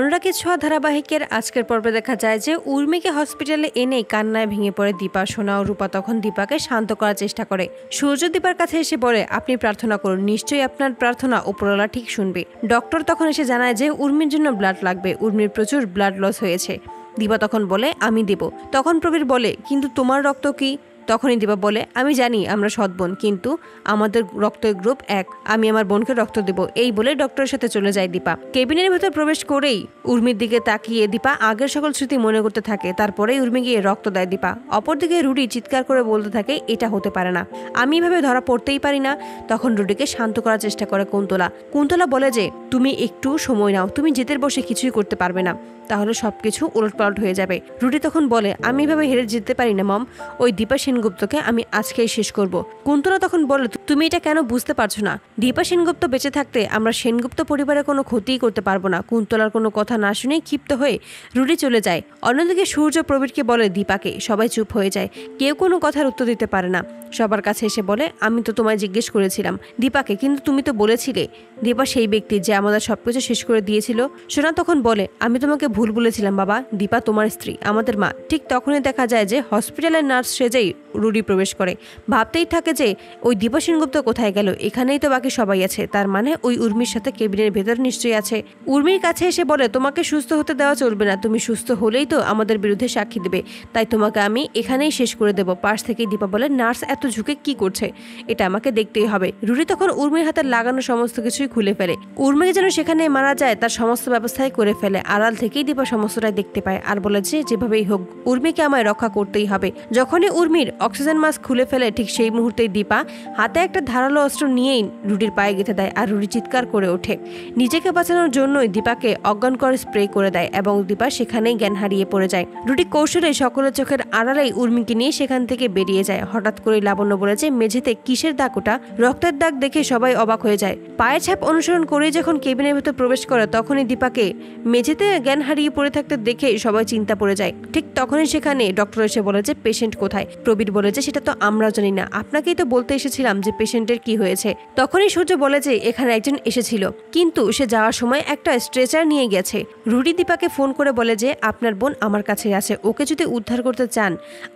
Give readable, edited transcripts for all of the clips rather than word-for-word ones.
অনুরাগের ছোঁয়া ধারাবাহিকের আজকের পর্বে দেখা যায় যে উর্মিকে হসপিটালে এনে কান্নায় ভেঙে পড়ে দীপা। সোনা ও রূপা তখন দীপাকে শান্ত করার চেষ্টা করে। সূর্য দীপার কাছে এসে বলে, আপনি প্রার্থনা করুন, নিশ্চয়ই আপনার প্রার্থনা উপরওয়ালা ঠিক শুনবে। ডক্টর তখন এসে জানায় যে উর্মির জন্য ব্লাড লাগবে, উর্মির প্রচুর ব্লাড লস হয়েছে। দীপা তখন বলে, আমি দেব। তখন প্রবীর বলে, কিন্তু তোমার রক্ত কি? তখনই দীপা বলে, আমি জানি আমরা সৎ বোন, কিন্তু আমাদের রক্তের গ্রুপ এক, আমি আমার বোনকে রক্ত দেব। এই বলে ডক্টরের সাথে চলে যায় দীপা। কেবিনের ভেতর প্রবেশ করেই উর্মির দিকে তাকিয়ে দীপা আগের সকল স্মৃতি মনে করতে থাকে। তারপরে উর্মি গিয়ে রক্ত দেয় দীপা। অপরদিকে রুডি চিৎকার করে বলতে থাকে, এটা হতে পারে না, আমি এভাবে ধরা পড়তেই পারি না। তখন রুডিকে শান্ত করার চেষ্টা করে কুন্তলা। কুন্তলা বলে যে, তুমি একটু সময় নাও, তুমি জেতের বসে কিছুই করতে পারবে না, তাহলে সবকিছু উলটপালট হয়ে যাবে। রুডি তখন বলে, আমি এভাবে হেরে যেতে পারি না মম, ওই দীপা সেনগুপ্তকে আমি আজকেই শেষ করব। কুন্তলা তখন বলে, তুমি এটা কেন বুঝতে পারছো না? দীপা সেনগুপ্ত বেঁচে থাকতে আমরা সেনগুপ্ত পরিবারের কোনো ক্ষতিই করতে পারবো না। কুন্তলার কোনো কথা না শুনে ক্ষিপ্ত হয়ে রুডি চলে যায়। অন্যদিকে সূর্য প্রবীরকে বলে দীপাকে। সবাই চুপ হয়ে যায়, কেউ কোনো কথার উত্তর দিতে পারে না। সবার কাছে এসে বলে, আমি তো তোমায় জিজ্ঞেস করেছিলাম দীপাকে, কিন্তু তুমি তো বলেছিলে দীপা সেই ব্যক্তি যে আমাদের সবকিছু শেষ করে দিয়েছিল। সোনা তখন বলে, আমি তোমাকে ভুল বলেছিলাম বাবা, দীপা তোমার স্ত্রী, আমাদের মা। ঠিক তখনই দেখা যায় যে হসপিটালের নার্স সেজেই রুডি প্রবেশ করে। ভাবতেই থাকে যে ওই দীপা সেনগুপ্ত কোথায় গেল, এখানেই তো বাকি সবাই আছে, তার মানে ওই উর্মির সাথে কেবিনের ভেতর নিশ্চয়ই আছে। উর্মির কাছে এসে বলে, তোমাকে সুস্থ হতে দেওয়া চলবে না, তুমি সুস্থ হলেই তো আমাদের বিরুদ্ধে সাক্ষী দেবে, তাই তোমাকে আমি এখানেই শেষ করে দেবো। পাশ থেকেই দীপা বলে, নার্স এত ঝুঁকে কি করছে, এটা আমাকে দেখতেই হবে। রুডি তখন উর্মির হাতে লাগানো সমস্ত কিছুই খুলে ফেলে। উর্মিকে যেন সেখানে মারা যায় তার সমস্ত ব্যবস্থাই করে ফেলে। আড়াল থেকেই দীপা সমস্তটাই দেখতে পায় আর বলে যে, যেভাবেই হোক উর্মিকে আমায় রক্ষা করতেই হবে। যখনই উর্মির অক্সিজেন মাস্ক খুলে ফেলে, ঠিক সেই মুহূর্তেই দীপা হাতে একটা ধারালো অস্ত্র নিয়েই রুডির পায়ে গেঁথে দেয় আর রুডি চিৎকার করে ওঠে। নিজেকে বাঁচানোর জন্যই দীপাকে অজ্ঞান করে স্প্রে করে দেয় এবং দীপা সেখানেই জ্ঞান হারিয়ে পড়ে যায়। রুডি কৌশলে সকলের চোখের আড়ালেই উর্মিকে নিয়ে সেখান থেকে বেরিয়ে যায়। হঠাৎ করে লাবণ্য বলে যে, মেঝেতে কিসের দাগ ওটা? রক্তের দাগ দেখে সবাই অবাক হয়ে যায়। পায়ের ছাপ অনুসরণ করেই যখন কেবিনের ভেতর প্রবেশ করে, তখনই দীপাকে মেঝেতে জ্ঞান হারিয়ে পড়ে থাকতে দেখে সবাই চিন্তা পড়ে যায়। ঠিক তখনই সেখানে ডক্টর এসে বলে যে, পেশেন্ট কোথায়? প্রবীর বলে যে, সেটা তো আমরাও জানি না, আপনাকেই তো বলতে এসেছিলাম যে পেশেন্টের কি হয়েছে। তখনই সূর্য বলে যে, এখানে একজন এসেছিল, কিন্তু সে যাওয়ার সময় একটা স্ট্রেচার নিয়ে গেছে। রুডি দীপাকে ফোন করে বলে যে, আপনার বোন আমার কাছে আছে, ওকে যদি উদ্ধার করতে চান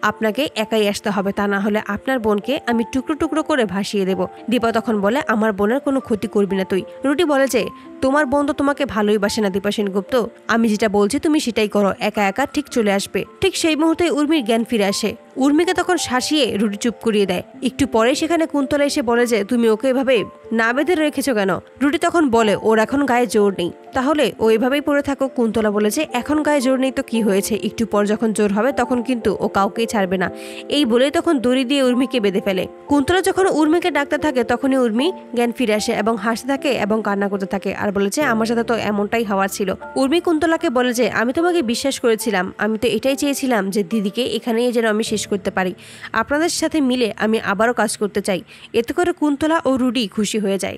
আপনাকে একাই আসতে হবে, তা না হলে আপনার বোনকে আমি টুকরো টুকরো করে ভাসিয়ে দেব। দীপা তখন বলে, আমার বোনের কোনো ক্ষতি করবি না তুই। রুডি বলে যে, তোমার বোন তো তোমাকে ভালোই বাসে না দীপা সেনগুপ্ত, আমি যেটা বলছি তুমি সেটাই করো, একা একা ঠিক চলে আসবে। ঠিক সেই মুহূর্তে উর্মির জ্ঞান ফিরে আসে। উর্মিকে তখন শাসিয়ে রুডি চুপ করিয়ে দেয়। একটু পরে সেখানে কুন্তলা এসে বলে যে, তুমি ওকে এভাবে না বেঁধে রেখেছো কেন? রুডি তখন বলে, ওর এখন গায়ে জোর নেই, তাহলে ও এভাবেই পড়ে থাকো। কুন্তলা বলে যে, এখন গায়ে জোর নেই তো কি হয়েছে, একটু পর যখন জোর হবে তখন কিন্তু ও কাউকেই ছাড়বে না। এই বলেই তখন দড়ি দিয়ে উর্মিকে বেঁধে ফেলে। কুন্তলা যখন উর্মিকে ডাকতে থাকে, তখনই উর্মি জ্ঞান ফিরে আসে এবং হাসতে থাকে এবং কান্না করতে থাকে আর বলে যে, আমার সাথে তো এমনটাই হওয়ার ছিল। উর্মি কুন্তলাকে বলে যে, আমি তোমাকে বিশ্বাস করেছিলাম, আমি তো এটাই চেয়েছিলাম যে দিদিকে এখানেই যেন আমি শেষ করতে পারি, আপনাদের সাথে মিলে আমি আবারও কাজ করতে চাই। এতে করে কুন্তলা ও রুডি খুশি হয়ে যায়।